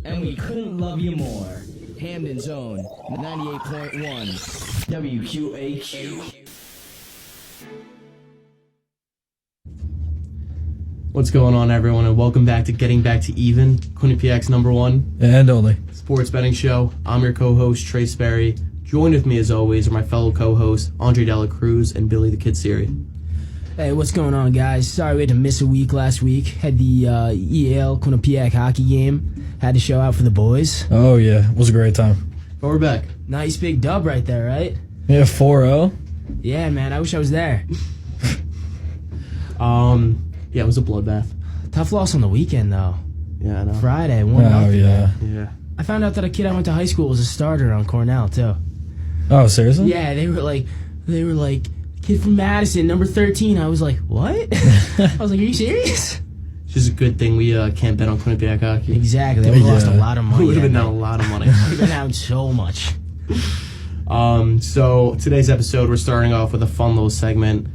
and we couldn't love you more. Hamden's Own, 98.1 WQAQ. What's going on, everyone, and welcome back to Getting Back to Even, Quinnipiac's #1 and only sports betting show. I'm your co-host, Trace Berry. Joined with me, as always, are my fellow co-hosts, Andre Dela Cruz and Billy the Kid Siri. Hey, what's going on, guys? Sorry we had to miss a week last week. Had the EAL Quinnipiac hockey game. Had to show out for the boys. Oh, yeah. It was a great time. But we're back. Nice big dub right there, right? Yeah, 4-0. Yeah, man. I wish I was there. Yeah, it was a bloodbath. Tough loss on the weekend, though. Yeah, I know. Friday, 1-0. Oh, yeah. Yeah. I found out that a kid I went to high school was a starter on Cornell, too. Oh, seriously? Yeah, they were like, kid from Madison, number 13. I was like, what? I was like, are you serious? It's just a good thing we can't bet on Quinnipiac hockey. Exactly. They would have lost a lot of money. We would have been that down a night. lot of money. We would have been down so much. So today's episode, we're starting off with a fun little segment.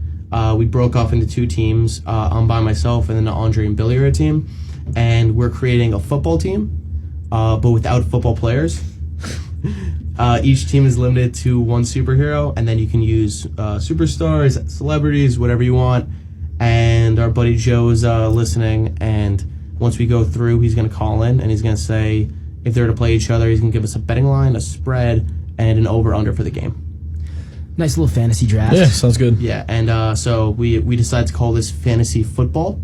We broke off into two teams. I'm by myself, and then Andre and Billy are a team. And we're creating a football team, but without football players. Each team is limited to one superhero, and then you can use superstars, celebrities, whatever you want. And our buddy Joe's listening, and once we go through, he's going to call in, and he's going to say if they're to play each other, he's going to give us a betting line, a spread, and an over-under for the game. Nice little fantasy draft. Yeah, sounds good. Yeah, and so we decided to call this fantasy football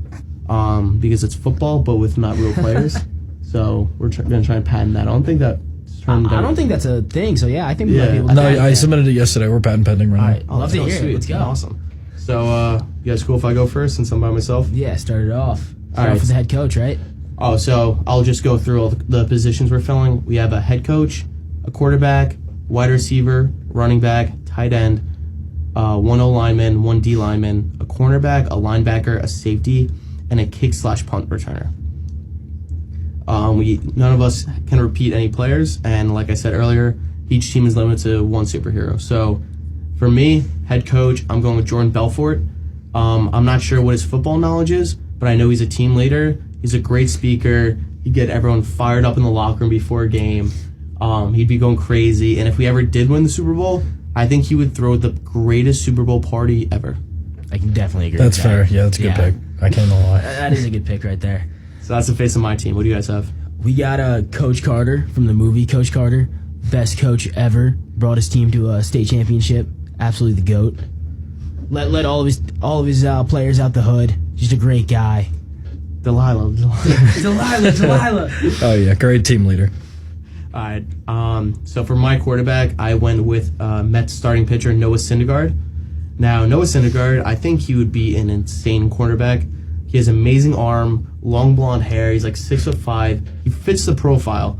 because it's football, but with not real players. So we're going to try and patent that. I don't think that... I don't think that's a thing, so yeah, I think we might be able to. No, patent I that. submitted it yesterday. We're patent pending right now. All right, I'd love to hear sweet. it. Let's go. Awesome. So, you guys cool if I go first since I'm by myself? Yeah, start it off. Start All right. off with the head coach, right? Oh, so I'll just go through all the positions we're filling. We have a head coach, a quarterback, wide receiver, running back, tight end, one O lineman, one D lineman, a cornerback, a linebacker, a safety, and a kick/punt returner. None of us can repeat any players, and like I said earlier, each team is limited to one superhero. So, for me, head coach, I'm going with Jordan Belfort. I'm not sure what his football knowledge is, but I know he's a team leader. He's a great speaker. He'd get everyone fired up in the locker room before a game. He'd be going crazy, and if we ever did win the Super Bowl, I think he would throw the greatest Super Bowl party ever. I can definitely agree That's with that. fair. Yeah, that's a good pick. I can't lie. That is a good pick right there. So that's the face of my team. What do you guys have? We got Coach Carter from the movie Coach Carter. Best coach ever. Brought his team to a state championship. Absolutely the GOAT. Let all of his players out the hood. Just a great guy. Delilah. Delilah. Oh, yeah. Great team leader. All right. So for my quarterback, I went with Mets starting pitcher Noah Syndergaard. Now, Noah Syndergaard, I think he would be an insane quarterback. He has amazing arm, long blonde hair. He's like 6'5". He fits the profile.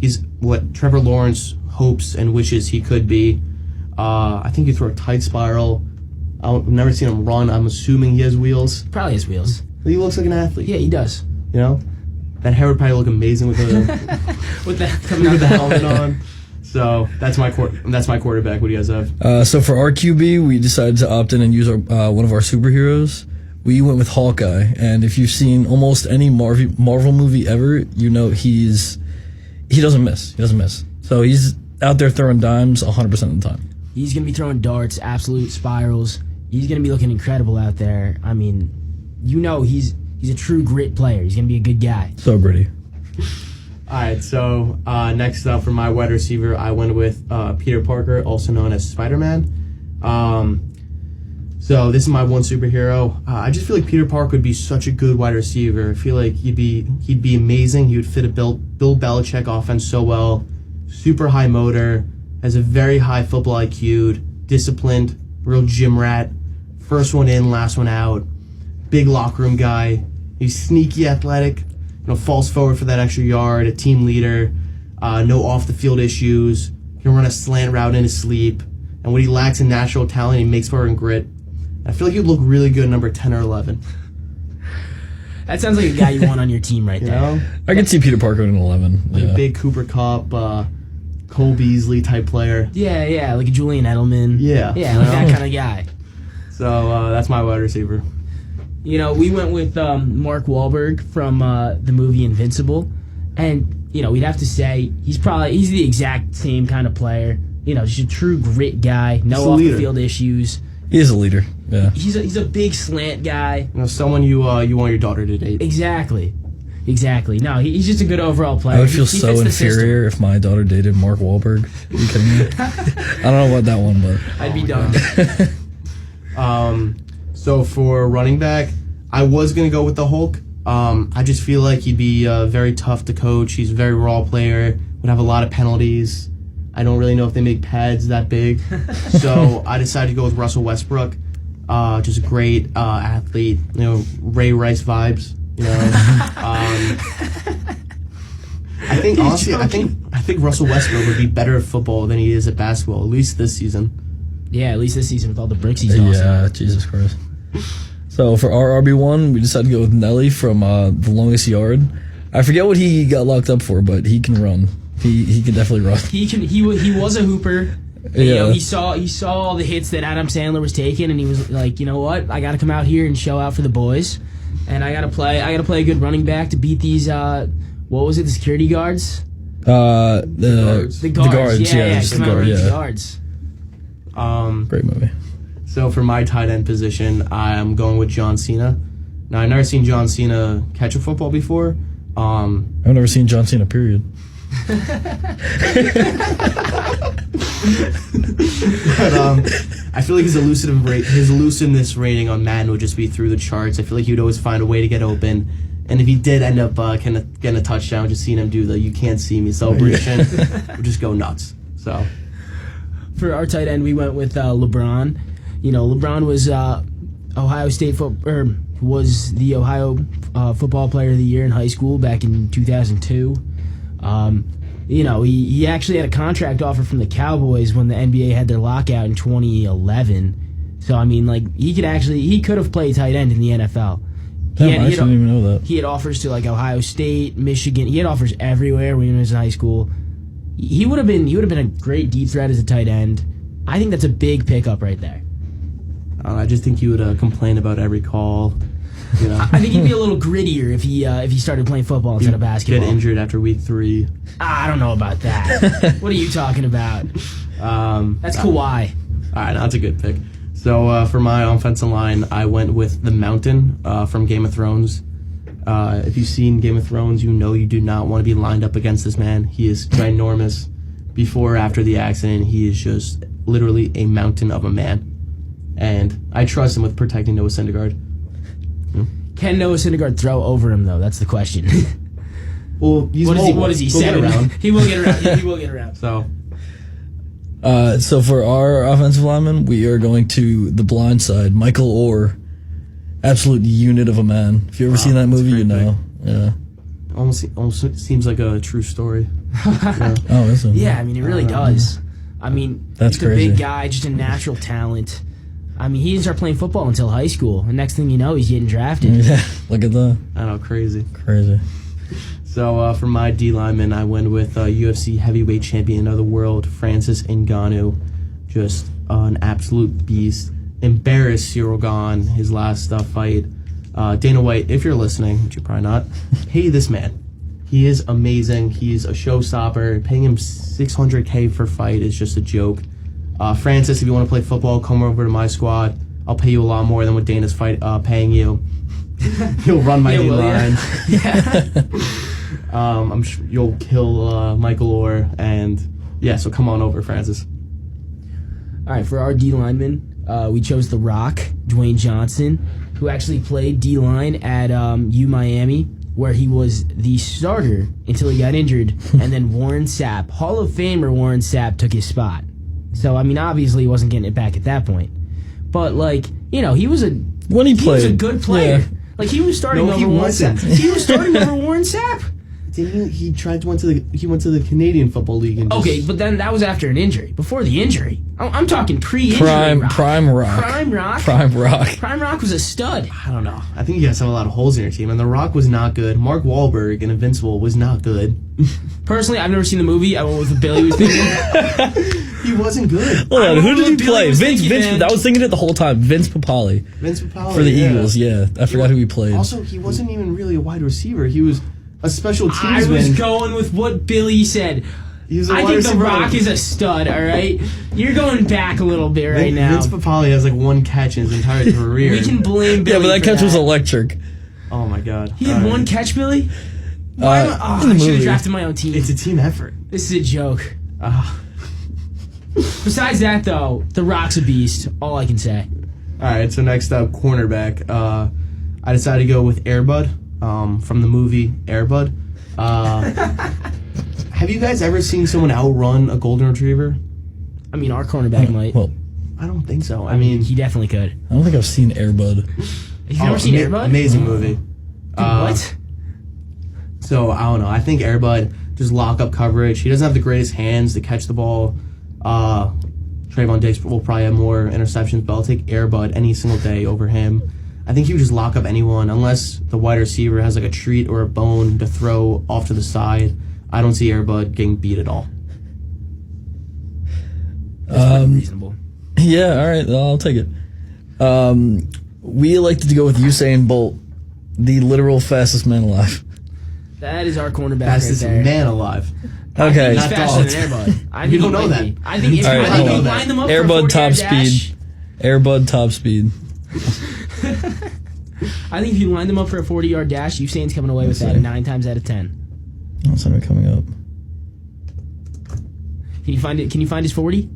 He's what Trevor Lawrence hopes and wishes he could be. I think he throw a tight spiral. I've never seen him run. I'm assuming he has wheels. Probably his wheels. He looks like an athlete. Yeah, he does. You know, that hair would probably look amazing with the With the coming out with the the helmet on. So that's my quarterback. What do you guys have? So for our QB, we decided to opt in and use one of our superheroes. We went with Hawkeye, and if you've seen almost any Marvel movie ever, you know he doesn't miss. He doesn't miss. So he's out there throwing dimes 100% of the time. He's going to be throwing darts, absolute spirals. He's going to be looking incredible out there. I mean, you know he's a true grit player. He's going to be a good guy. So gritty. All right. So next up for my wide receiver, I went with Peter Parker, also known as Spider-Man. So this is my one superhero. I just feel like Peter Parker would be such a good wide receiver. I feel like he'd be amazing. He would fit a Bill Belichick offense so well. Super high motor, has a very high football IQ, disciplined, real gym rat. First one in, last one out. Big locker room guy. He's sneaky athletic. Falls forward for that extra yard. A team leader. No off the field issues. Can run a slant route in his sleep. And what he lacks in natural talent, he makes for in grit. I feel like he'd look really good number 10 or 11. That sounds like a guy you want on your team right there. know? I can see Peter Parker in 11. Like Yeah. a big Cooper Kupp, Cole Beasley type player. Yeah, like a Julian Edelman. Yeah. Like that kind of guy. So that's my wide receiver. We went with Mark Wahlberg from the movie Invincible, and we'd have to say he's the exact same kind of player. Just a true grit guy, no off the field issues. He is a leader. Yeah. He's a big slant guy. Someone you want your daughter to date. Exactly. No, he's just a good overall player. I would feel He so fits the inferior if my daughter dated Mark Wahlberg. Are you kidding me? I don't know about that one, but I'd be done. So for running back, I was gonna go with the Hulk. I just feel like he'd be very tough to coach. He's a very raw player. Would have a lot of penalties. I don't really know if they make pads that big, so I decided to go with Russell Westbrook. Just a great athlete. Ray Rice vibes. I think honestly, I think Russell Westbrook would be better at football than he is at basketball. At least this season. Yeah, at least this season with all the bricks he's awesome. yeah, Jesus Christ. So for our RB1, we decided to go with Nelly from The Longest Yard. I forget what he got locked up for, but he can run. He can definitely run. He was a hooper. Yeah. He saw all the hits that Adam Sandler was taking, and he was like, you know what? I got to come out here and show out for the boys, and I got to play a good running back to beat these. What was it? The security guards. The guards. Yeah, Just the come out and guard, beat the yeah. guards. Great movie. So for my tight end position, I'm going with John Cena. Now I've never seen John Cena catch a football before. I've never seen John Cena, period. But I feel like his elusiveness rating on Madden would just be through the charts. I feel like he would always find a way to get open, and if he did end up getting a touchdown, just seeing him do the "you can't see me" celebration would just go nuts. So for our tight end, we went with LeBron. LeBron was Ohio State was the Ohio Football Player of the Year in high school back in 2002. He actually had a contract offer from the Cowboys when the NBA had their lockout in 2011. So he could have played tight end in the NFL. I didn't even know that. He had offers to Ohio State, Michigan. He had offers everywhere when he was in high school. He would have been a great deep threat as a tight end. I think that's a big pickup right there. I just think he would complain about every call. I think he'd be a little grittier if he started playing football instead of basketball. Get injured after week 3. I don't know about that. What are you talking about? That's Kawhi. All right, that's a good pick. So for my offensive line, I went with the Mountain from Game of Thrones. If you've seen Game of Thrones, you do not want to be lined up against this man. He is ginormous. Before or after the accident, he is just literally a mountain of a man. And I trust him with protecting Noah Syndergaard. Can Noah Syndergaard throw over him, though? That's the question. Well, he's what is he, He'll get 7? around. He will get around. Yeah, he will get around. So So for our offensive lineman, we are going to The Blind Side. Michael Orr, absolute unit of a man. If you ever seen that that's a movie, you great know. Yeah. almost seems like a true story. Yeah. Oh, is it? Yeah, it really does. That's he's crazy. a big guy, just a natural talent. He didn't start playing football until high school. And next thing you know, he's getting drafted. Yeah. Look at that. I know, crazy. Crazy. So for my D lineman, I went with UFC heavyweight champion of the world, Francis Ngannou. Just an absolute beast. Embarrassed Cyril Gane, his last fight. Dana White, if you're listening, which you're probably not, hey this man. He is amazing. He's a showstopper. Paying him $600K for fight is just a joke. Francis, if you want to play football, come over to my squad. I'll pay you a lot more than what Dana's paying you. You'll run my D line. Yeah. I'm sure you'll kill Michael Orr, and yeah, so come on over, Francis. All right, for our D lineman, we chose The Rock, Dwayne Johnson, who actually played D line at U Miami, where he was the starter until he got injured, and then Warren Sapp, Hall of Famer Warren Sapp, took his spot. So obviously he wasn't getting it back at that point, but he was a was a good player. Yeah. He was starting over Warren Sapp. He was starting over Warren Sapp. Didn't he went to the Canadian Football League and Okay, but then that was after an injury. Before the injury, I'm talking pre-injury. Prime Rock. Prime Rock. Prime Rock was a stud. I don't know. I think you guys have a lot of holes in your team, and The Rock was not good. Mark Wahlberg in Invincible was not good. Personally, I've never seen the movie. I went with what Billy was thinking. He wasn't good. Hold on, who did he Billy play? was Vince. thinking, Vince. man. I was thinking it the whole time. Vince Papale Vince Papale for the yeah. Eagles. Yeah, I forgot who he played. Also, he wasn't even really a wide receiver. He was a special I teamsman. was going with what Billy said. He's a I wide think The receiver. Rock is a stud, all right? You're going back a little bit right now. Vince Papale has like one catch in his entire career. We can blame Billy Yeah, but that for catch was electric. Oh my god. He had All right. one catch, Billy? In the I should have movie. drafted my own team. It's a team effort. This is a joke. Ah. Besides that, though, The Rock's a beast. All I can say. All right, so next up, cornerback. I decided to go with Air Bud from the movie Air Bud. Have you guys ever seen someone outrun a golden retriever? I mean, our cornerback might. Well, I don't think so. I mean, He definitely could. I don't think I've seen Air Bud. You've never seen Air Bud? Amazing movie. What? So I don't know. I think Air Bud just lock up coverage. He doesn't have the greatest hands to catch the ball. Trayvon Diggs will probably have more interceptions, but I'll take Air Bud any single day over him. I think he would just lock up anyone unless the wide receiver has like a treat or a bone to throw off to the side. I don't see Air Bud getting beat at all. That's pretty reasonable. Yeah, all right, I'll take it. We elected to go with Usain Bolt, the literal fastest man alive. That is our cornerback Fastest right there. man alive. Okay, He's Not faster dogs. than Air Bud. I think You don't he know might that. be. I think if, All right, I think hold you on. line them up Air for a Bud 40-yard top dash, speed. Air Bud top speed. I think if you line them up for a 40-yard dash, Usain's coming away with that see. 9 times out of 10. That's not coming up. Can you find it? Can you find his 40?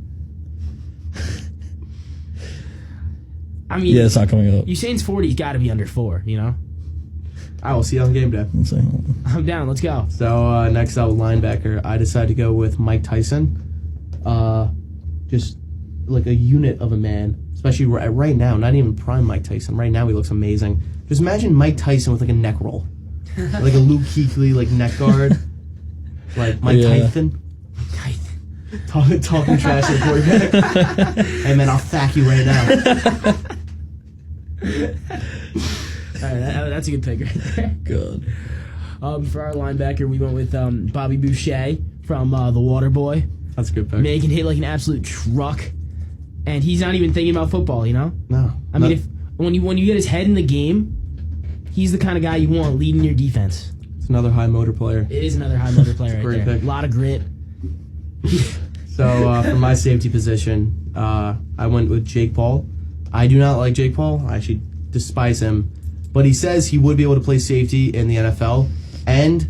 I mean, Yeah, it's not coming up. Usain's 40's got to be under 4. You know, I will see you on game day. Let's see. I'm down. Let's go. So next up, linebacker. I decided to go with Mike Tyson. Just like a unit of a man, especially right now. Not even prime Mike Tyson. Right now, he looks amazing. Just imagine Mike Tyson with like a neck roll, like a Luke Kuechly like neck guard, like Mike Yeah. Tyson. Talking trash to the quarterback. Hey man, I'll thack you right now. All right, that's a good pick right there. God. For our linebacker, we went with Bobby Boucher from The Water Boy. That's a good pick. Man, he can hit like an absolute truck, and he's not even thinking about football. You know, No, I mean, if when you get his head in the game, he's the kind of guy you want leading your defense. it's another high motor player. It is another high motor player right Great there. pick. A lot of grit. So for my safety position, I went with Jake Paul. I do not like Jake Paul. I actually despise him. But he says he would be able to play safety in the NFL, and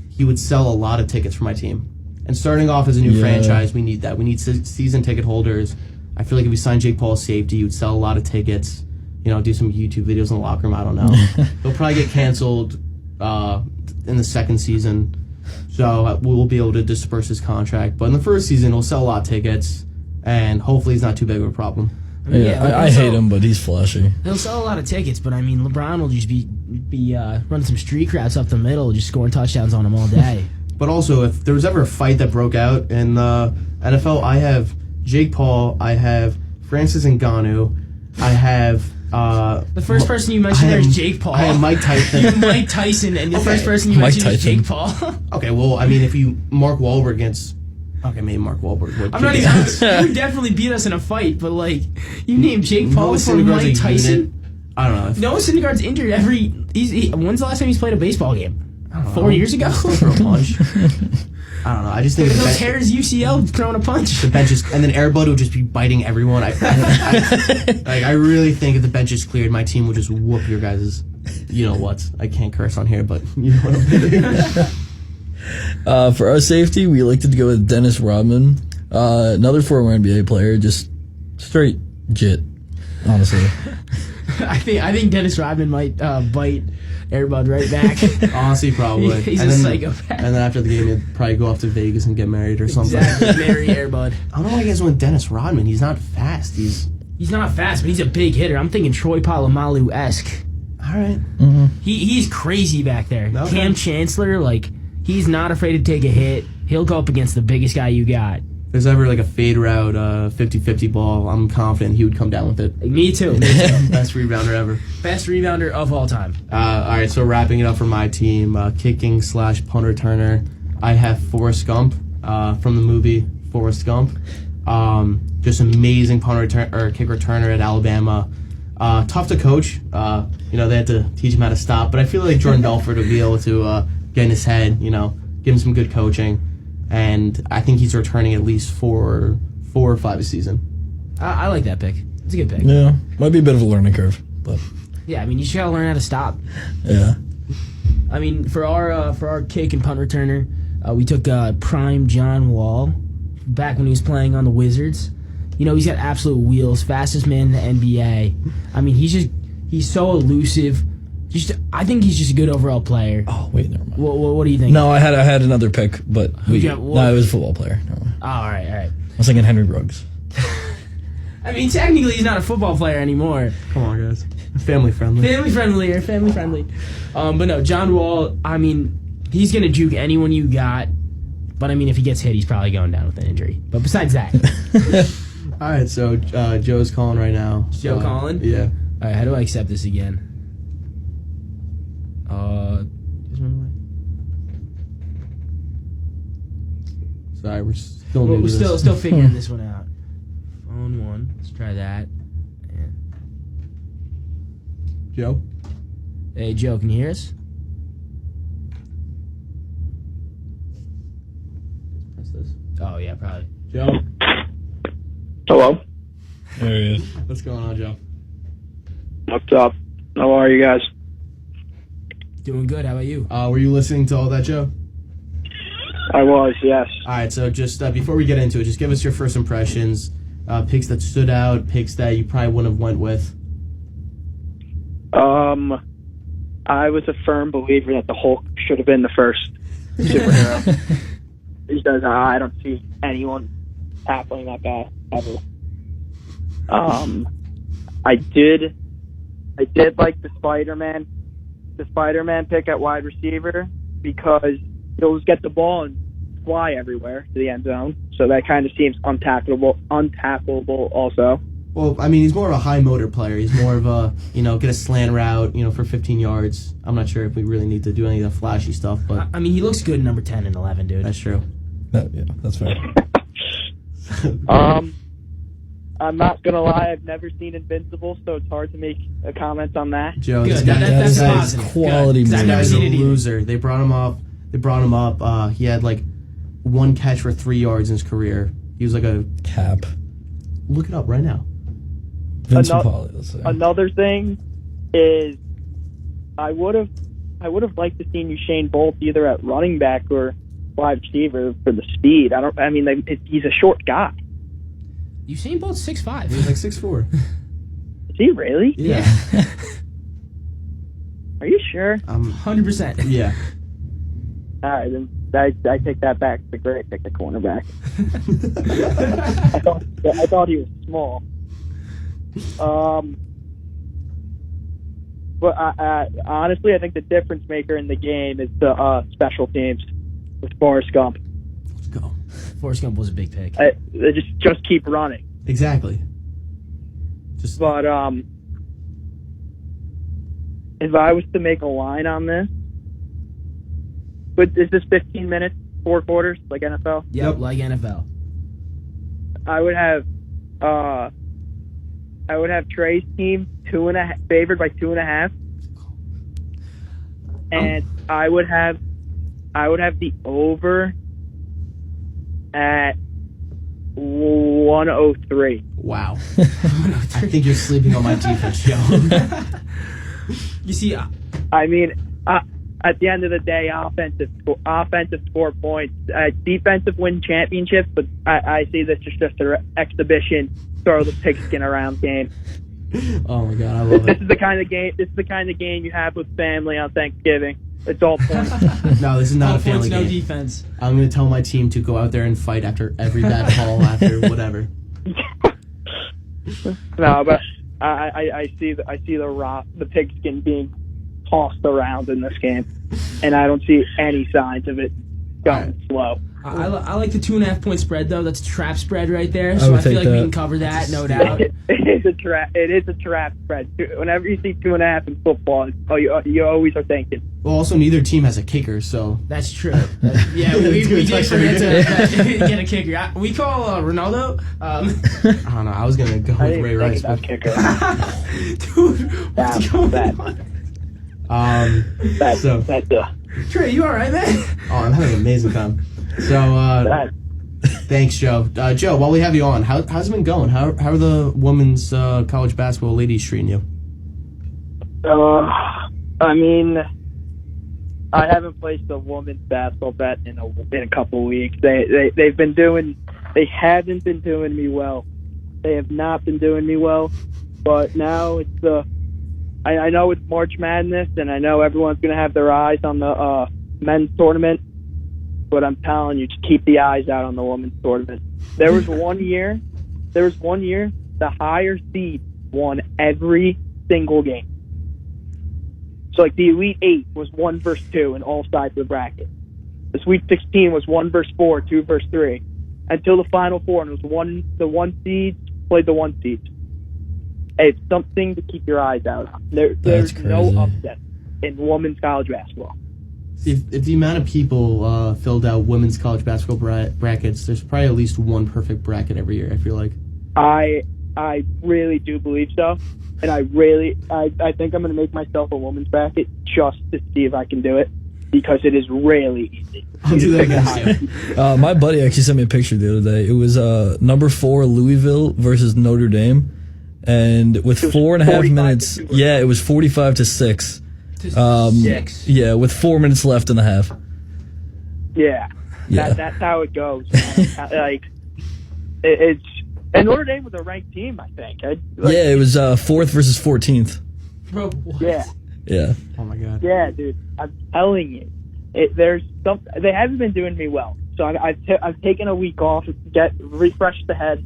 he would sell a lot of tickets for my team. And starting off as a new Yeah. franchise, we need that. We need season ticket holders. I feel like if we signed Jake Paul as safety, he would sell a lot of tickets. You know, do some YouTube videos in the locker room. I don't know. He'll probably get canceled in the second season. So we'll be able to disperse his contract. But in the first season, he'll sell a lot of tickets, and hopefully he's not too big of a problem. I mean, Yeah, like, I hate him, but he's flashy. He'll sell a lot of tickets, but I mean, LeBron will just be running some street crowds up the middle, just scoring touchdowns on him all day. But also, if there was ever a fight that broke out in the NFL, I have Jake Paul, I have Francis Ngannou, I have... The first person you mentioned there is Jake Paul. I have Mike Tyson. You have Mike Tyson, and the Okay. first person you Mike mentioned is Tyson. Jake Paul. Okay, well, I mean, if you... Mark Wahlberg against... Okay, maybe Mark Wahlberg would. I'm not even. You would definitely beat us in a fight, but like, you named Jake Paul Noah for Syndergaard's Mike a Tyson. unit. I don't know. If, Noah Syndergaard's injured every. When's the last time he's played a baseball game? 4 years ago. throw a punch. I don't know. I just think He'll the tear his UCL throwing a punch. bench is, and then Air Bud would just be biting everyone. I really think if the bench is cleared, my team would just whoop your guys'. You know what? I can't curse on here, but you know what I'm saying. For our safety, we elected to go with Dennis Rodman, another former NBA player, just straight jit, honestly. I think Dennis Rodman might bite Air Bud right back. Honestly, probably. He's and a then, psychopath. And then after the game, he'd probably go off to Vegas and get married or something. Exactly, marry Air Bud. I don't know why you guys went Dennis Rodman. He's not fast. He's He's not fast, but he's a big hitter. I'm thinking Troy Polamalu-esque. all right. He's crazy back there. Okay. Cam Chancellor, like, he's not afraid to take a hit. He'll go up against the biggest guy you got. If there's ever like a fade route, 50-50 ball, I'm confident he would come down with it. Me too. Best rebounder ever. Best rebounder of all time. All right, so wrapping it up for my team, kicking / punt returner, I have Forrest Gump from the movie Forrest Gump. Just amazing kick returner at Alabama. Tough to coach. They had to teach him how to stop, but I feel like Jordan Belfort would be able to get in his head, give him some good coaching. And I think he's returning at least 4 or 5 a season. I like that pick. It's a good pick. Yeah, might be a bit of a learning curve, but Yeah, I mean, you just gotta learn how to stop. yeah. I mean, for our kick and punt returner, we took prime John Wall back when he was playing on the Wizards. He's got absolute wheels, fastest man in the NBA. I mean, he's so elusive. I think he's just a good overall player. Oh wait, never mind. What do you think? No, I had another pick, but you got? no, it was a football player. Never mind. Oh, all right. I was thinking Henry Ruggs. I mean, technically, he's not a football player anymore. Come on, guys. Family friendly. Family friendly. But no, John Wall, I mean, he's going to juke anyone you got. But I mean, if he gets hit, he's probably going down with an injury. But besides that. All right, so Joe's calling right now. Joe calling? Yeah. All right, how do I accept this again? Sorry, we're still new to We're this. still figuring this one out. Phone 1. Let's try that. And Joe? hey, Joe, can you hear us? Press this. Oh, yeah, probably. Joe? Hello. There he is. What's going on, Joe? What's up? How are you guys? Doing good. How about you? Were you listening to all that, Joe? I was, yes. All right, so just before we get into it, just give us your first impressions, picks that stood out, picks that you probably wouldn't have went with. I was a firm believer that the Hulk should have been the first superhero. Because I don't see anyone tackling that guy ever. I did like the Spider-Man pick at wide receiver because he'll just get the ball and fly everywhere to the end zone. So that kind of seems untackleable also. Well, I mean, he's more of a high motor player. He's more of a, get a slant route, for 15 yards. I'm not sure if we really need to do any of the flashy stuff, but I mean, he looks good in number 10 and 11, dude. that's true. Yeah, that's fair. I'm not gonna lie, I've never seen Invincible, so it's hard to make a comment on that. Joe, Good. this guy, That's this guy's positive. quality Good. 'Cause I've movie. never guy's seen a it either. loser. They brought him up. He had like 1 catch for 3 yards in his career. He was like a Cap. look it up right now. Vincent Ano- Pauly, let's say. Another thing is, I would have liked to seen Usain Bolt either at running back or wide receiver for the speed. He's a short guy. Usain Bolt's 6'5". He was like 6'4". Is he really? Yeah. Are you sure? 100%. Yeah. All right, then I take that back. It's a great pick, the cornerback. I thought he was small. But honestly, I think the difference maker in the game is the special teams with Forrest Gump. Let's go. Forrest Gump was a big pick. They just keep running. Exactly. Just But if I was to make a line on this, but is this 15 minutes, 4 quarters, like NFL? Yep, like NFL. I would have Trey's team favored by 2.5, and I would have the over at 103. wow. I think you're sleeping on my defense, Joe. You see, I mean, at the end of the day, offensive score points, defensive win championships. But I see this as just an exhibition, throw the pigskin around game. Oh my god, I love This it. is the kind of game. This is the kind of game you have with family on Thanksgiving. It's all points. No, this is not all a family points, no game. defense. I'm gonna tell my team to go out there and fight after every bad call, after whatever. No, but I see the pigskin being tossed around in this game, and I don't see any signs of it going slow. I like the 2.5 point spread though. That's a trap spread right there. So would I feel take like we that. can cover that, no doubt. It is a trap. It is a trap spread. Whenever you see 2.5 in football, you always are thinking. Well, also neither team has a kicker, so That's true. Yeah, we did forget to get a kicker. We call Ronaldo. I don't know. I was gonna go I with Ray didn't Rice, think but about kicker. Dude, what's going on? That's so that's Trey, you all right, man? Oh, I'm having an amazing time. So, thanks, Joe. Joe, while we have you on, how's it been going? How are the women's college basketball ladies treating you? I mean, I haven't placed a women's basketball bet in a couple weeks. They haven't been doing me well. They have not been doing me well. But now it's I know it's March Madness, and I know everyone's going to have their eyes on the men's tournament. But I'm telling you, just keep the eyes out on the women's tournament. There was one year, the higher seed won every single game. So, like, the Elite Eight was 1 versus 2 in all sides of the bracket. The Sweet 16 was 1 versus 4, 2 versus 3, until the Final Four, and it was the 1 seed played the 1 seed. It's something to keep your eyes out on. There's no upset in women's college basketball. If the amount of people filled out women's college basketball brackets, there's probably at least one perfect bracket every year, I feel like. I really do believe so. And I think I'm going to make myself a women's bracket just to see if I can do it, because it is really easy. I'll do that next year. My buddy actually sent me a picture the other day. It was number 4 Louisville versus Notre Dame, and with 4.5 minutes, it was 45-6. 6. Yeah, with 4 minutes left in the half. Yeah. That's how it goes, man. Like, it's. And Notre Dame was a ranked team, I think. It was 4th versus 14th. Bro, what? Yeah. Oh my god. Yeah, dude. I'm telling you, they haven't been doing me well. So I've taken a week off to refresh the head.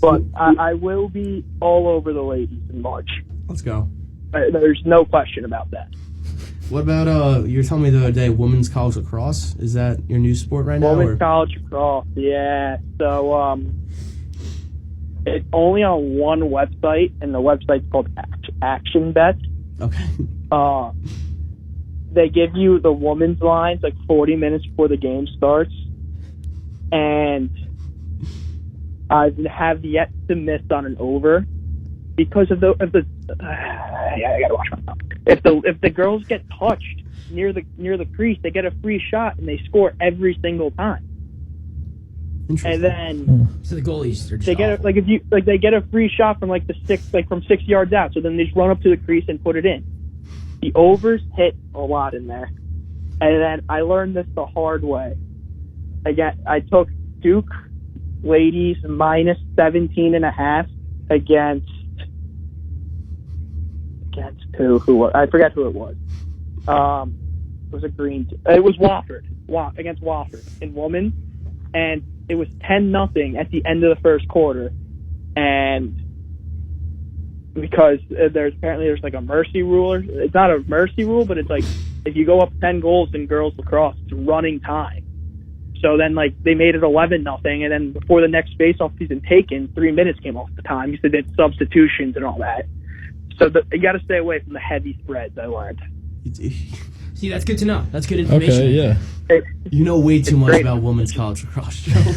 But I will be all over the ladies in March. Let's go. There's no question about that. What about you were telling me the other day, women's college lacrosse? Is that your new sport right now? Women's college lacrosse, yeah. So it's only on one website, and the website's called Action Bet. Okay. They give you the women's lines like 40 minutes before the game starts, and I have yet to miss on an over because of the I gotta watch my mouth. If the girls get touched near the crease, they get a free shot and they score every single time. And then So the goalies are just they get they get a free shot from from 6 yards out. So then they just run up to the crease and put it in. The overs hit a lot in there. And then I learned this the hard way. I took Duke ladies minus 17.5 against who I forget who it was. It was a green. It was Wofford against Wofford in women, and it was 10-0 at the end of the first quarter, and because there's like a mercy rule. It's not a mercy rule, but it's like if you go up 10 goals in girls lacrosse, it's running time. So then they made it 11-0, and then before the next face-off season taken, 3 minutes came off the time. You said did substitutions and all that. So you got to stay away from the heavy spreads, I learned. See, that's good to know. That's good information. Okay, yeah. You know way too much great. about women's college lacrosse, Joe.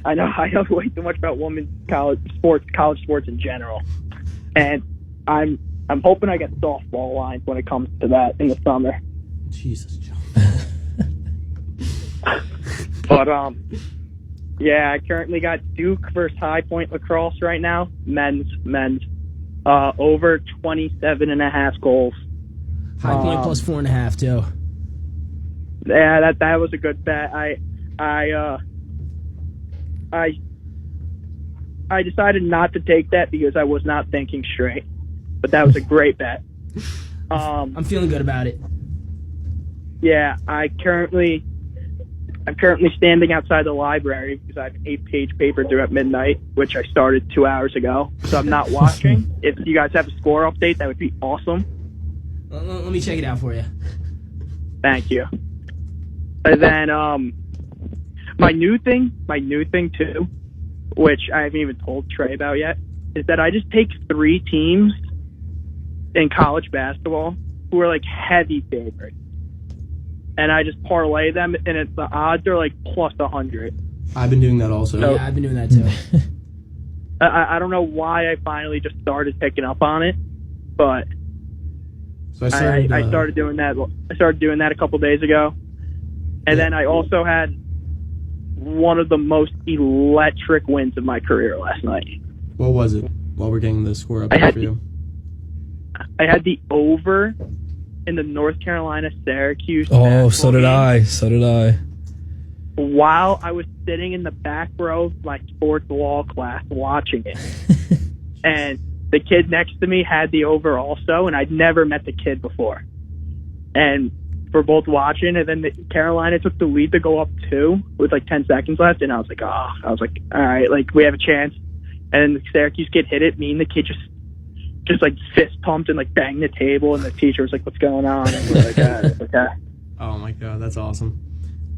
I know way too much about women's college sports in general. And I'm hoping I get softball lines when it comes to that in the summer. Jesus, Joe. But I currently got Duke versus High Point lacrosse right now. Men's. Over 27.5 goals. High Point plus 4.5 too. Yeah, that was a good bet. I decided not to take that because I was not thinking straight. But that was a great bet. I'm feeling good about it. Yeah, I'm currently standing outside the library because I have an 8-page paper due at midnight, which I started 2 hours ago. So I'm not watching. If you guys have a score update, that would be awesome. Let me check it out for you. Thank you. And then my new thing too, which I haven't even told Trey about yet, is that I just take 3 teams in college basketball who are heavy favorites. And I just parlay them, and the odds are plus 100. I've been doing that also. Yeah, I've been doing that too. I don't know why I finally just started picking up on it, but So I started. I started doing that. I started doing that a couple days ago, and then I also had one of the most electric wins of my career last night. What was it? While we're getting the score up I had for you. I had the over in the North Carolina Syracuse. Oh, so did basketball game I. So did I. while I was sitting in the back row of my sports law class watching it. And the kid next to me had the over also, and I'd never met the kid before. And we're both watching, and then Carolina took the lead to go up 2 with like 10 seconds left, and I was like, all right, like we have a chance. And the Syracuse kid hit it. Me and the kid just like fist pumped and like banged the table, and the teacher was like, "What's going on?" And we're like, okay. Oh my god, that's awesome.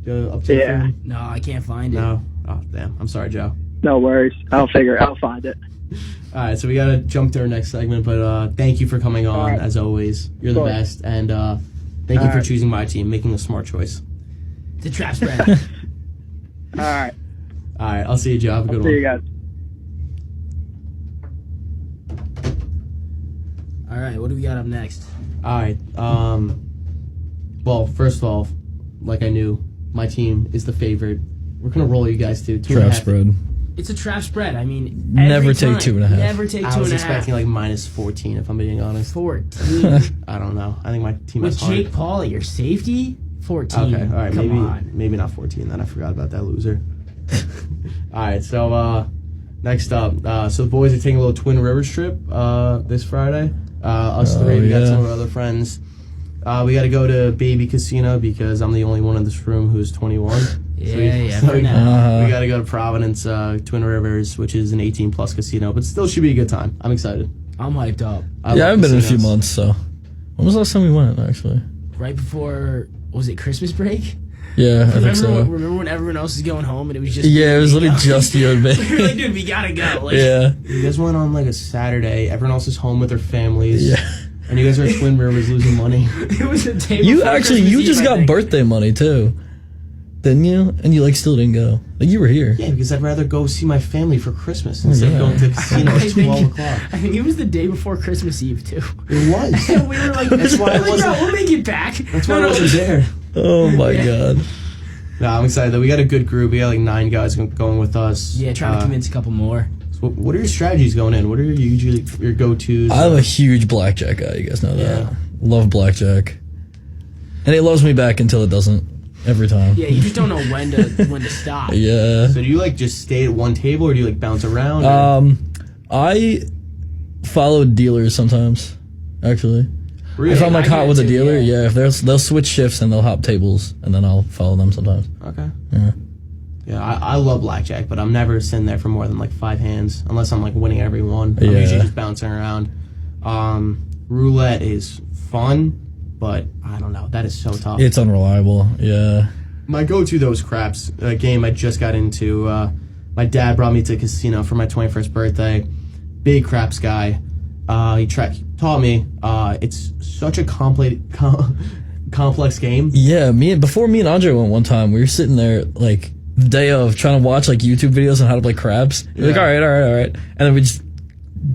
Do you have an update Yeah. for me? No, I can't find it. No. Oh damn. I'm sorry, Joe. No worries. I'll find it. All right, so we gotta jump to our next segment, but thank you for coming on All right. as always. You're the Of course. best, and thank you All for right. choosing my team, making a smart choice. It's a trap spread. All right. All right, I'll see you, Joe. Have a good I'll one. see you guys. All right, what do we got up next? All right. Well, first of all, like I knew, my team is the favorite. We're gonna roll you guys to 2.5. Trap spread. It's a trap spread. I mean, Never every take time. 2.5. Never take I 2.5. was expecting like minus 14, if I'm being honest. 14. I don't know. I think my team With is hard. Jake Paul at your safety? 14. Okay, all right, Come maybe on. maybe not 14 then. I forgot about that loser. All right, so next up, so the boys are taking a little Twin Rivers trip this Friday. Us Oh, three, we got yeah. some of our other friends. We got to go to Baby Casino because I'm the only one in this room who's 21. Yeah, so for we, now. we got to go to Providence Twin Rivers, which is an 18 plus casino, but still should be a good time. I'm excited. I'm hyped up. I Yeah, I love haven't been in a few casinos. months, so. When was the last time we went, actually? Right before, was it Christmas break? Yeah, I think so. Remember when everyone else was going home and it was just Yeah, it was literally you know? just you and me. We were like, dude, we gotta go. Like, Yeah. You guys went on like a Saturday. Everyone else is home with their families. Yeah. And you guys are at Twin Rivers losing money. It was a day You before actually, Christmas you Eve, just I got think. birthday money, too. Didn't you? And you, like, still didn't go. Like, you were here. Yeah, because I'd rather go see my family for Christmas instead Yeah. of going to a casino I at think- 12 o'clock. I think it was the day before Christmas Eve too. It was. And we were like, That's why I like, wasn't- bro, we'll make it back. That's why I wasn't there. Oh, my God. No, I'm excited though. We got a good group. We got like 9 guys going with us. Yeah, trying to convince a couple more. So what are your strategies going in? What are usually your go-tos? I'm a huge blackjack guy, you guys know that. Yeah. Love blackjack. And it loves me back until it doesn't. Every time. Yeah, you just don't know when to stop. Yeah. So do you like just stay at one table or do you like bounce around? or- I follow dealers sometimes, actually. Really? If I'm like I hot get with a too, dealer, yeah. yeah, if they'll switch shifts and they'll hop tables, and then I'll follow them sometimes. Okay. Yeah. Yeah, I love blackjack, but I'm never sitting there for more than like 5 hands unless I'm like winning every one. I'm Yeah. usually just bouncing around. Roulette is fun, but I don't know. That is so tough. It's unreliable. Yeah. My go-to though is craps. A game I just got into. My dad brought me to a casino for my 21st birthday. Big craps guy. He taught me. It's such a complex game. Yeah. Before me and Andre went one time, we were sitting there like the day of trying to watch like YouTube videos on how to play craps. You're like, Yeah. all right, and then we just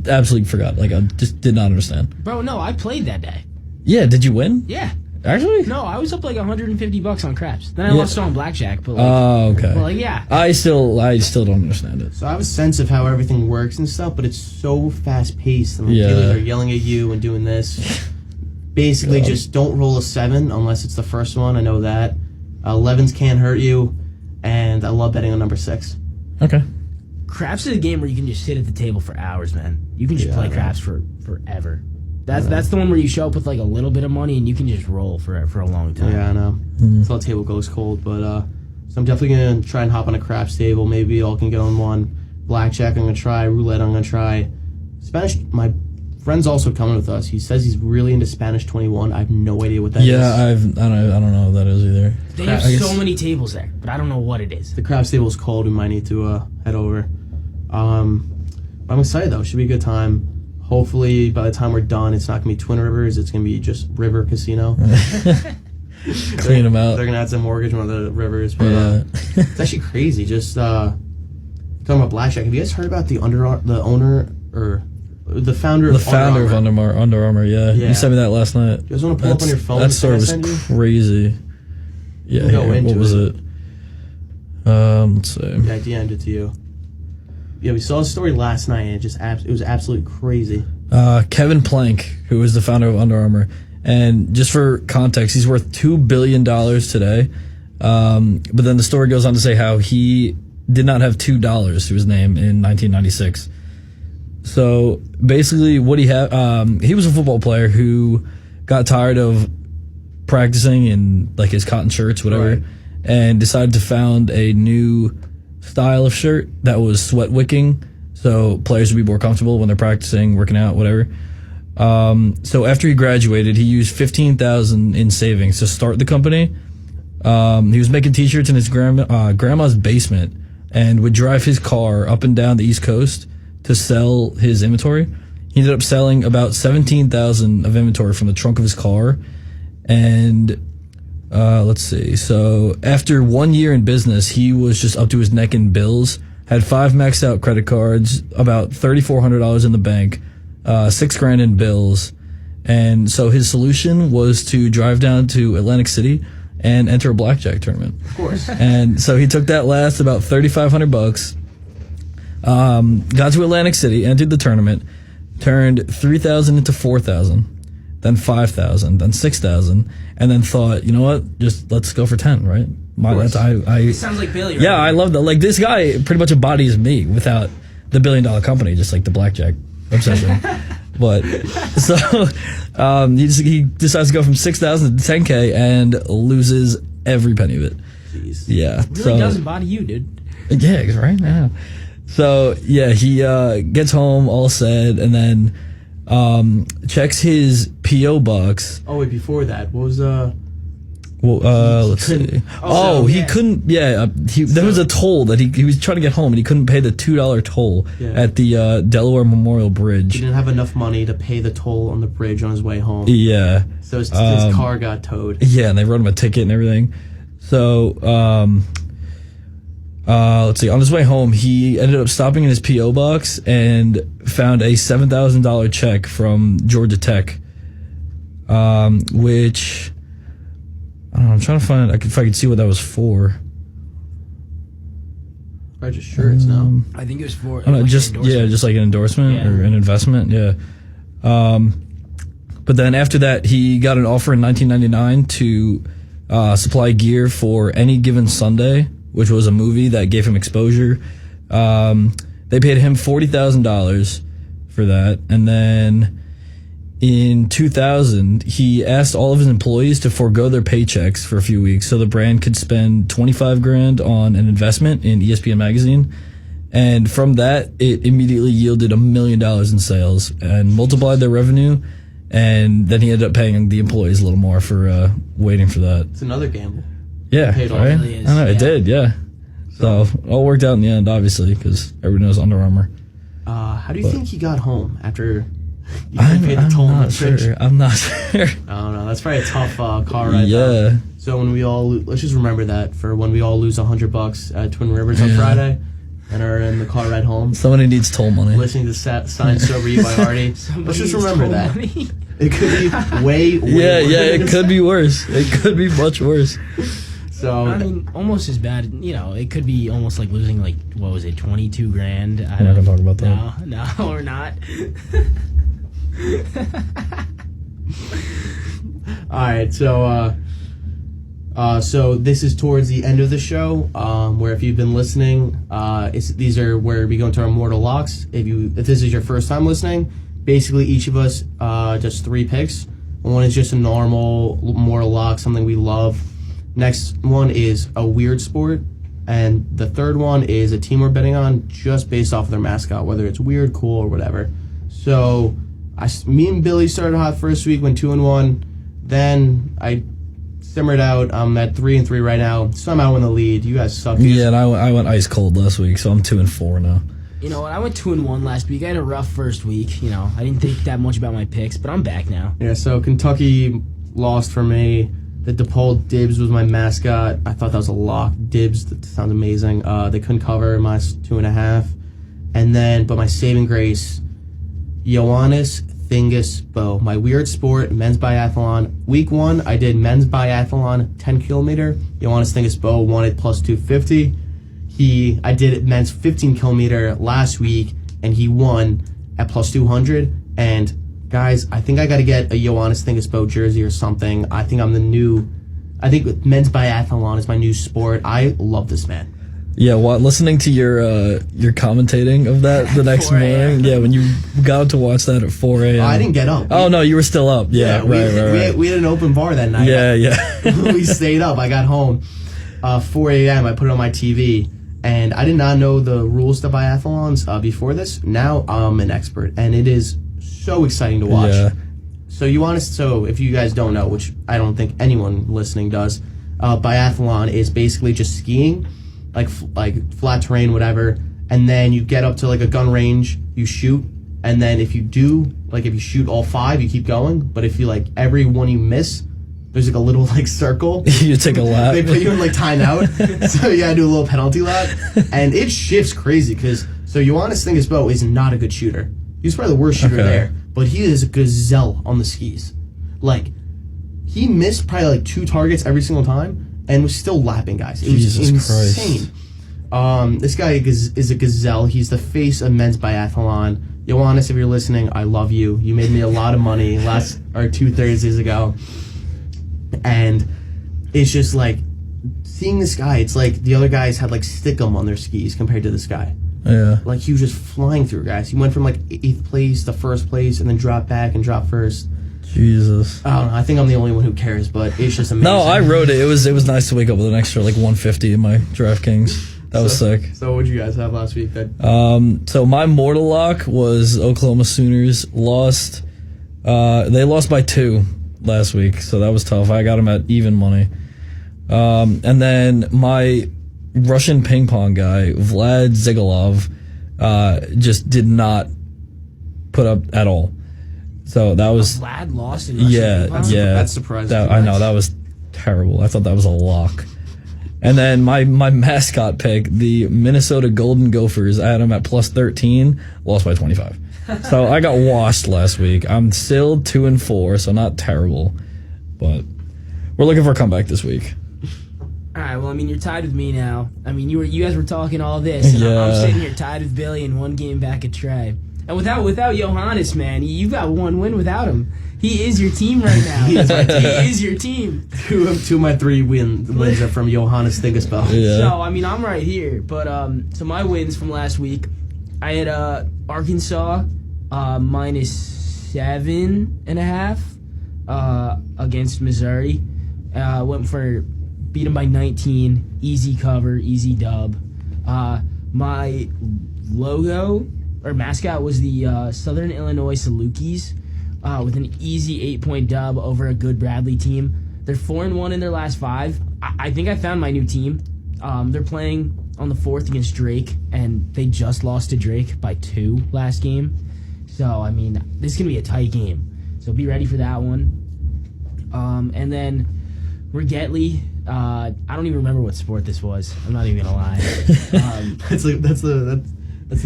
absolutely forgot. Like I just did not understand. Bro, no, I played that day. Yeah. Did you win? Yeah. Actually? No, I was up like $150 on craps. Then I Yeah. lost on blackjack, but like, Oh, okay. but like yeah. I still don't understand it. So I have a sense of how everything works and stuff, but it's so fast-paced. And like, Yeah. dealers are yelling at you and doing this. Basically, God. just don't roll a 7 unless it's the first one. I know that. 11s can't hurt you. And I love betting on number 6. Okay. Craps is a game where you can just sit at the table for hours, man. You can just Yeah, play I know. craps for forever. That's the one where you show up with like a little bit of money and you can just roll for a long time. Yeah, I know. Until the table goes cold. But so I'm definitely going to try and hop on a craps table. Maybe y'all can get on one. Blackjack I'm going to try. Roulette I'm going to try. Spanish, my friend's also coming with us. He says he's really into Spanish 21. I have no idea what that is. Yeah, I don't know what that is either. They have I guess- so many tables there, but I don't know what it is. The craps table is cold. We might need to head over. I'm excited though. Should be a good time. Hopefully, by the time we're done, it's not gonna be Twin Rivers. It's gonna be just River Casino. Clean them out. They're gonna have to mortgage one of the rivers. But Yeah. it's actually crazy. Just talking about blackjack. Have you guys heard about the owner or The founder The of founder of Under Armour. Under Armour, yeah. Yeah. You sent me that last night. You guys want to pull up on your phone? That the thing I story was sent you? crazy. Yeah, can go here, into what was it? Let's see. Yeah, I DM'd it to you. Yeah, we saw a story last night, and it was absolutely crazy. Kevin Plank, who is the founder of Under Armour, and just for context, he's worth $2 billion today. But then the story goes on to say how he did not have $2 to his name in 1996. So basically, what he had, he was a football player who got tired of practicing in like his cotton shirts, whatever, Right. and decided to found a new style of shirt that was sweat wicking, so players would be more comfortable when they're practicing, working out, whatever. So after he graduated, he used $15,000 in savings to start the company. He was making T-shirts in his grandma's basement and would drive his car up and down the East Coast to sell his inventory. He ended up selling about $17,000 of inventory from the trunk of his car. And let's see. So after 1 year in business, he was just up to his neck in bills. Had 5 maxed out credit cards, about $3,400 in the bank, $6,000 in bills. And so his solution was to drive down to Atlantic City and enter a blackjack tournament. Of course. And so he took that last about $3,500, got to Atlantic City, entered the tournament, turned $3,000 into $4,000, then $5,000, then $6,000, and then thought, you know what, just let's go for 10, right? It sounds like Billy, right? Yeah, I love that. Like, this guy pretty much embodies me without the $1 billion company, just like the blackjack obsession. But so he decides to go from 6,000 to 10K and loses every penny of it. Jeez. Yeah, Really does embody you, dude. yeah, right now. So yeah, he gets home all sad, and then checks his PO box. Oh wait, before that, what was Well, let's see. couldn't- He yeah. couldn't. Yeah, there was a toll that he was trying to get home, and he couldn't pay the $2 toll Yeah. at the Delaware Memorial he Bridge. didn't have enough money to pay the toll on the bridge on his way home, Yeah, so his car got towed. yeah, and they wrote him a ticket and everything. So, let's see. On his way home, he ended up stopping in his PO box and found a $7,000 check from Georgia Tech, which I don't know. I'm trying to find if I could see what that was for. Or just shirts now. I think it was for. I don't know, like just an endorsement. just like an endorsement Yeah. or an investment, yeah. But then after that, he got an offer in 1999 to supply gear for Any Given Sunday, which was a movie that gave him exposure. They paid him $40,000 for that, and then in 2000, he asked all of his employees to forego their paychecks for a few weeks so the brand could spend $25,000 on an investment in ESPN magazine. And from that, it immediately yielded $1 million in sales and multiplied their revenue. And then he ended up paying the employees a little more for waiting for that. It's another gamble. Yeah, Paid off. right? It really is, I know, yeah. it did, yeah. So, all worked out in the end, obviously, because everyone knows Under Armour. How do you think he got home after you paid the toll on not the bridge? sure. I'm not sure. I don't know. That's probably a tough car ride. Yeah. though. So when we all let's just remember that for when we all lose $100 at Twin Rivers on Friday, and are in the car ride home, Somebody needs toll money. listening to Signed Sober You by Artie. Let's just remember that Money. it could be way Yeah, worse. yeah, it could be worse. It could be much worse. So I mean, almost as bad. You know, it could be almost like losing like what was it, $22,000? We're not gonna talk about that. No, we're not. all right, so this is towards the end of the show, where if you've been listening, these are where we go into our mortal locks. If this is your first time listening, basically each of us does 3 picks. One is just a normal mortal lock, something we love. Next one is a weird sport, and the third one is a team we're betting on just based off of their mascot, whether it's weird, cool, or whatever. So, me and Billy started hot first week, went 2-1. Then I simmered out. I'm at 3-3 right now. Somehow in the lead. You guys suck. Yeah, and I went ice cold last week, so I'm 2-4 now. You know what? I went 2-1 last week. I had a rough first week. You know, I didn't think that much about my picks, but I'm back now. Yeah, so Kentucky lost for me. The DePaul Dibs was my mascot. I thought that was a lock. Dibs, that sounds amazing. They couldn't cover -2.5. And then, but my saving grace, Ioannis Thingisbo, my weird sport, men's biathlon. Week 1, I did men's biathlon 10 kilometer. Ioannis Thingisbo won it plus 250. I did it men's 15 kilometer last week, and he won at plus 200. And guys, I think I got to get a Ioannis Thingisbo jersey or something. I think men's biathlon is my new sport. I love this man. Yeah, listening to your commentating of that the next 4 a.m. morning. Yeah, when you got to watch that at 4 a.m. I didn't get up. Oh no, you were still up. Yeah, right. We had an open bar that night. Yeah. We stayed up. I got home 4 a.m. I put it on my TV, and I did not know the rules to biathlons before this. Now I'm an expert, and it is so exciting to watch. Yeah. So if you guys don't know, which I don't think anyone listening does, biathlon is basically just skiing, like flat terrain, whatever, and then you get up to like a gun range, you shoot, and then if you shoot all 5, you keep going. But if you every one you miss, there's like a little circle. You take a lap. They put you in timeout, so you gotta do a little penalty lap, and it shifts crazy because Ioannis Thingisbo is not a good shooter. He's probably the worst shooter there, but he is a gazelle on the skis. He missed probably 2 targets every single time and was still lapping guys. It was insane. Christ. This guy is a gazelle. He's the face of men's biathlon. Ioannis, if you're listening, I love you. You made me a lot of money 2 Thursdays ago. And it's just seeing this guy, it's the other guys had stickum on their skis compared to this guy. Yeah. He was just flying through guys. He went from 8th place to 1st place and then dropped back and dropped first. Jesus. I don't know. I think I'm the only one who cares, but it's just amazing. No, I wrote it. It was nice to wake up with an extra 150 in my DraftKings. That was sick. So what did you guys have last week? So my mortal lock was Oklahoma Sooners lost. They lost by 2 last week, so that was tough. I got them at even money. And then my Russian ping pong guy, Vlad Zigulov, just did not put up at all. So that was Vlad lost in Russian yeah. That's surprising. I know, that was terrible. I thought that was a lock. And then my mascot pick, the Minnesota Golden Gophers, I had them at plus 13, lost by 25. So I got washed last week. I'm still 2-4, so not terrible, but we're looking for a comeback this week. All right, well, you're tied with me now. You guys were talking all this, and I'm sitting here tied with Billy and 1 game back at Trey. And without Ioannis, man, you've got 1 win without him. He is your team right now. He is your team. 2 of my 3 wins are from Ioannis Thingisbo. Yeah. So, I'm right here. But, so my wins from last week, I had Arkansas minus 7.5 against Missouri. Beat them by 19. Easy cover, easy dub. My logo or mascot was the Southern Illinois Salukis with an easy 8-point dub over a good Bradley team. They're 4-1 in their last 5. I think I found my new team. They're playing on the 4th against Drake, and they just lost to Drake by 2 last game. So, this is going to be a tight game. So be ready for that one. And then Rigettli, I don't even remember what sport this was. I'm not even gonna lie. That's the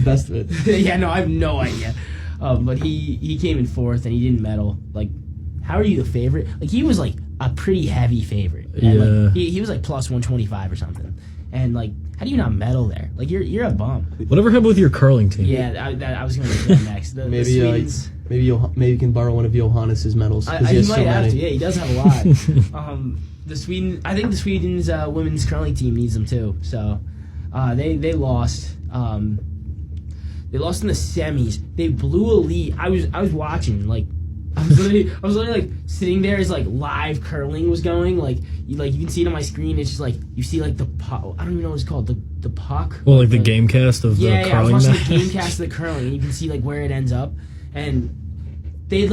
best of it. Yeah, no, I have no idea. But he came in 4th and he didn't medal. How are you the favorite? He was a pretty heavy favorite. And, Yeah. he was plus 125 or something. And how do you not medal there? You're a bum. Whatever happened with your curling team? Yeah, I was gonna do that next. The Swedes, maybe you can borrow one of Johannes's medals. He might have to. Yeah, he does have a lot. I think the Sweden's women's curling team needs them too. So they lost. They lost in the semis. They blew a lead. I was watching. I was literally sitting there as live curling was going. You can see it on my screen. It's just you see the puck. I don't even know what it's called. The puck. Well, the game cast of the curling. Yeah, I was watching the game cast of the curling, and you can see where it ends up. And they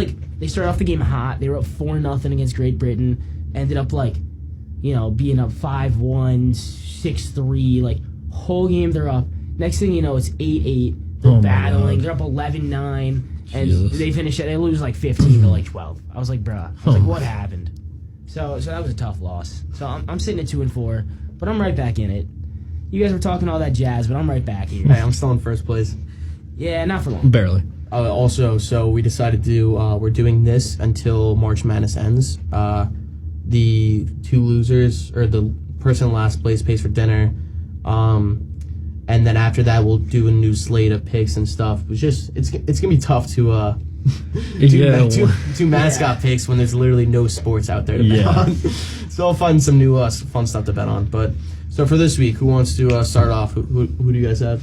started off the game hot. They were up 4-0 against Great Britain. Ended up being up 5-1, 6-3. Whole game they're up. Next thing you know, it's 8-8. They're battling. They're up 11-9. And Jesus. they finish it. They lose 15 to 12. I was bruh. I was what happened? So that was a tough loss. So I'm sitting at 2-4, but I'm right back in it. You guys were talking all that jazz, but I'm right back here. Hey, I'm still in 1st place. Yeah, not for long. Barely. Also, so we decided to do, we're doing this until March Madness ends. The two losers, or the person in last place pays for dinner. And then after that, we'll do a new slate of picks and stuff. It's gonna be tough to do mascot picks when there's literally no sports out there to bet on. So I'll find some new fun stuff to bet on. But so for this week, who wants to start off? Who do you guys have?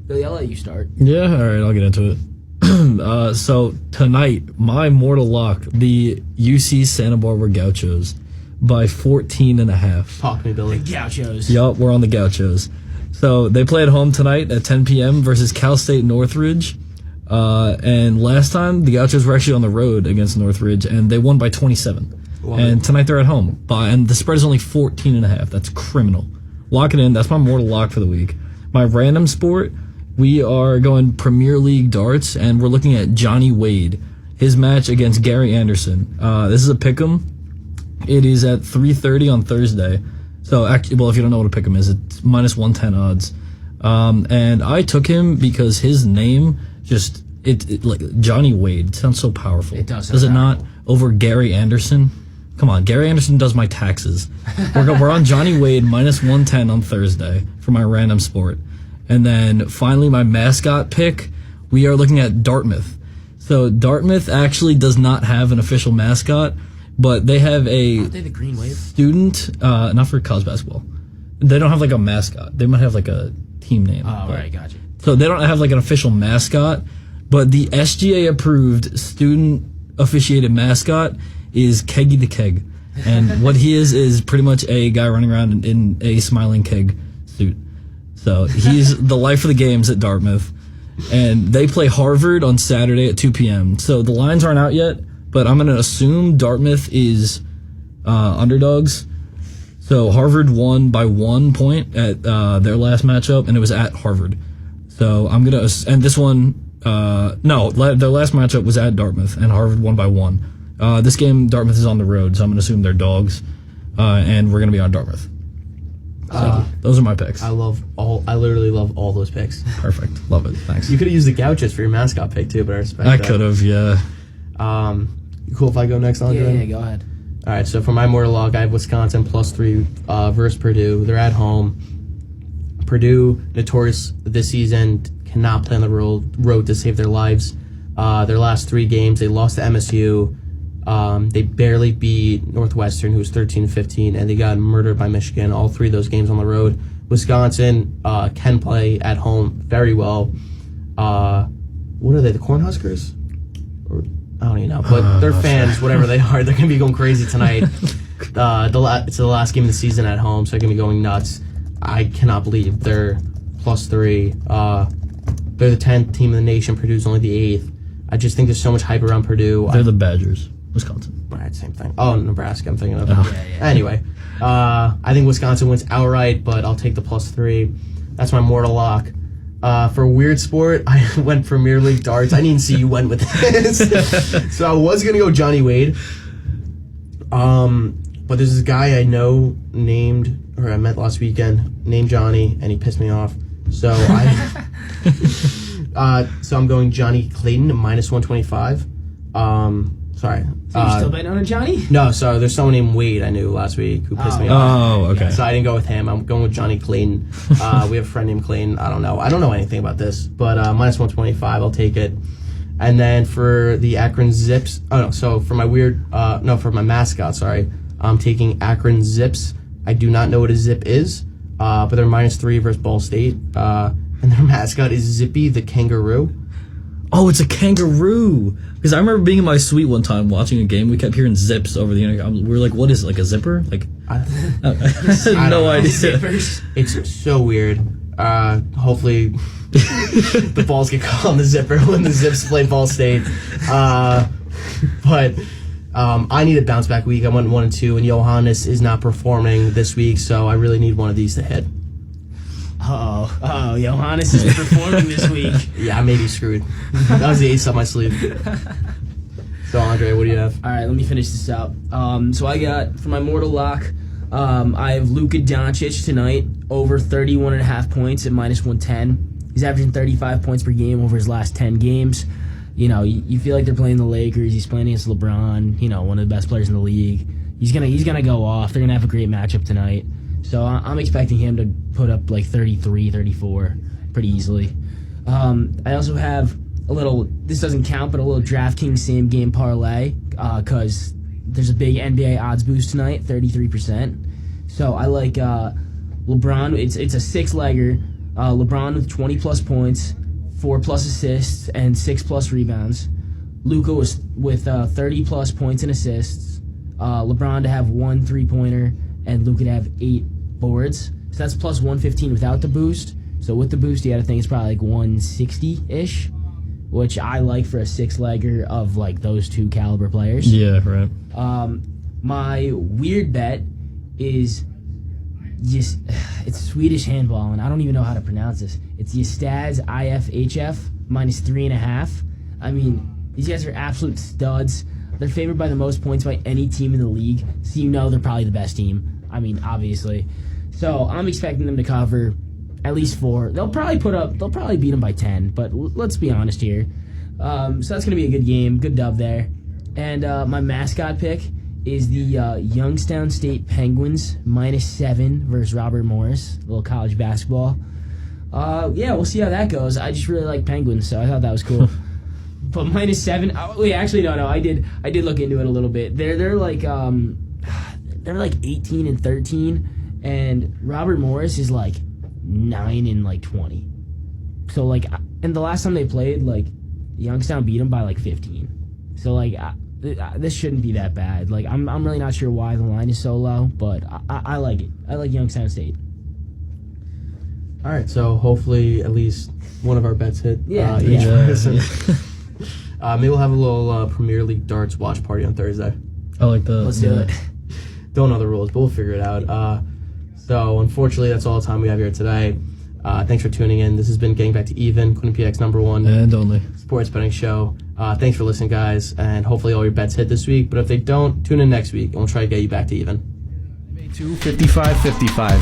Billy, I'll let you start. Yeah, all right, I'll get into it. So tonight, my mortal lock, the UC Santa Barbara Gauchos by 14.5. Talk to me, Billy. Gauchos. Yup, we're on the Gauchos. So they play at home tonight at 10 p.m. versus Cal State Northridge. And last time, the Gauchos were actually on the road against Northridge, and they won by 27. Wow. And tonight they're at home. And the spread is only 14.5. That's criminal. Lock it in. That's my mortal lock for the week. My random sport, we are going Premier League darts, and we're looking at Johnny Wade, his match against Gary Anderson. This is a pick'em. It is at 3:30 on Thursday. So, actually, well, if you don't know what a pick'em is, it's minus 110 odds. And I took him because his name just, it like Johnny Wade, it sounds so powerful. It does. Does it not? Over Gary Anderson? Come on, Gary Anderson does my taxes. We're on Johnny Wade minus 110 on Thursday for my random sport. And then finally, my mascot pick, we are looking at Dartmouth. So Dartmouth actually does not have an official mascot, but they have Aren't they the Green Wave? student, not for college basketball. They don't have like a mascot. They might have like a team name. Oh, but- right, gotcha. So they don't have like an official mascot, but the SGA approved student officiated mascot is Keggy the Keg. And what he is pretty much a guy running around in a smiling keg suit. So he's the life of the games at Dartmouth. And they play Harvard on Saturday at 2 p.m. So the lines aren't out yet, but I'm going to assume Dartmouth is underdogs. So Harvard won by 1 point at their last matchup, and it was at Harvard. So I'm going to, and this one, their last matchup was at Dartmouth, and Harvard won by 1. This game, Dartmouth is on the road, so I'm going to assume they're dogs, and we're going to be on Dartmouth. So those are my picks. I literally love all those picks. Perfect. Love it. Thanks. You could have used the Gauchos for your mascot pick too, but I respect I that. could have, yeah. You cool if I go next, Andre? Yeah, go ahead. All right, so for my mortal log, I have Wisconsin +3 versus Purdue. They're at home. Purdue, notorious this season, cannot play on the road to save their lives. Their last 3 games, they lost to MSU. They barely beat Northwestern, who was 13-15, and they got murdered by Michigan. All 3 of those games on the road. Wisconsin can play at home very well. What are they, the Cornhuskers? Or, I don't even know, but their fans, whatever they are, they're going to be going crazy tonight. It's the last game of the season at home, so they're going to be going nuts. I cannot believe they're +3. They're the 10th team in the nation. Purdue's only the 8th. I just think there's so much hype around Purdue. They're the Badgers. Wisconsin. Right, same thing. Oh, Nebraska, I'm thinking of. Oh. Anyway, I think Wisconsin wins outright, but I'll take the +3. That's my mortal lock. For weird sport, I went Premier League darts. I didn't even see you went with this. So I was going to go Johnny Wade. But there's this guy I know I met last weekend, named Johnny, and he pissed me off. So I'm going Johnny Clayton -125. Sorry. So you still betting on a Johnny? No, sorry. There's someone named Wade I knew last week who pissed me off. Oh, okay. So I didn't go with him. I'm going with Johnny Clayton. We have a friend named Clayton. I don't know anything about this, but -125. I'll take it. And then for the Akron Zips. Oh no. So for my for my mascot. Sorry. I'm taking Akron Zips. I do not know what a zip is, but they're -3 versus Ball State. And their mascot is Zippy the kangaroo. Oh, it's a kangaroo. Because I remember being in my suite one time watching a game. We kept hearing zips over the intercom. We were like, what is it? Like a zipper? Like, I had no idea. Zippers. It's so weird. Hopefully the balls get caught on the zipper when the Zips play Ball State. But I need a bounce back week. I went 1-2, and Johannes is not performing this week, so I really need one of these to hit. Oh, Johannes is performing this week. Yeah, I may be screwed. That was the ace up my sleeve. So, Andre, what do you have? All right, let me finish this out. So I got, for my mortal lock, I have Luka Doncic tonight, over 31.5 points at -110. He's averaging 35 points per game over his last 10 games. You know, you feel like they're playing the Lakers. He's playing against LeBron, you know, one of the best players in the league. He's gonna go off. They're gonna have a great matchup tonight. So I'm expecting him to put up like 33, 34 pretty easily. I also have a little, this doesn't count, but a little DraftKings same game parlay because there's a big NBA odds boost tonight, 33%. So I like LeBron. It's a 6-legger. LeBron with 20-plus points, 4-plus assists, and 6-plus rebounds. Luka with 30-plus points and assists. LeBron to have 1 3-pointer, and Luka to have 8 boards. So that's plus 115 without the boost. So with the boost, you got to think it's probably like 160-ish, which I like for a 6-legger of like those two caliber players. Yeah, right. My weird bet is just, it's Swedish handball, and I don't even know how to pronounce this. It's Ystads IFHF minus 3.5. I mean, these guys are absolute studs. They're favored by the most points by any team in the league, so you know they're probably the best team. I mean, obviously. So I'm expecting them to cover at least 4. They'll probably beat them by 10, but let's be honest here. So that's going to be a good game, good dub there. And my mascot pick is the Youngstown State Penguins minus 7 versus Robert Morris, a little college basketball. Yeah, we'll see how that goes. I just really like Penguins, so I thought that was cool. But minus 7. Oh, wait, actually, no. I did look into it a little bit. They're like 18 and 13, and Robert Morris is like 9 and like 20. So like, and the last time they played, like Youngstown beat them by like 15. So like, this shouldn't be that bad. Like, I'm really not sure why the line is so low, but I like it. I like Youngstown State. All right, so hopefully at least one of our bets hit. Yeah. Each Yeah. person. Maybe we'll have a little Premier League darts watch party on Thursday. I like that. Let's do it. Don't know the rules, but we'll figure it out. So unfortunately, that's all the time we have here today. Thanks for tuning in. This has been Getting Back to Even, Quinnipiac's #1 And only. sports betting show. Thanks for listening, guys, and hopefully all your bets hit this week. But if they don't, tune in next week, and we'll try to get you back to even. 55-55.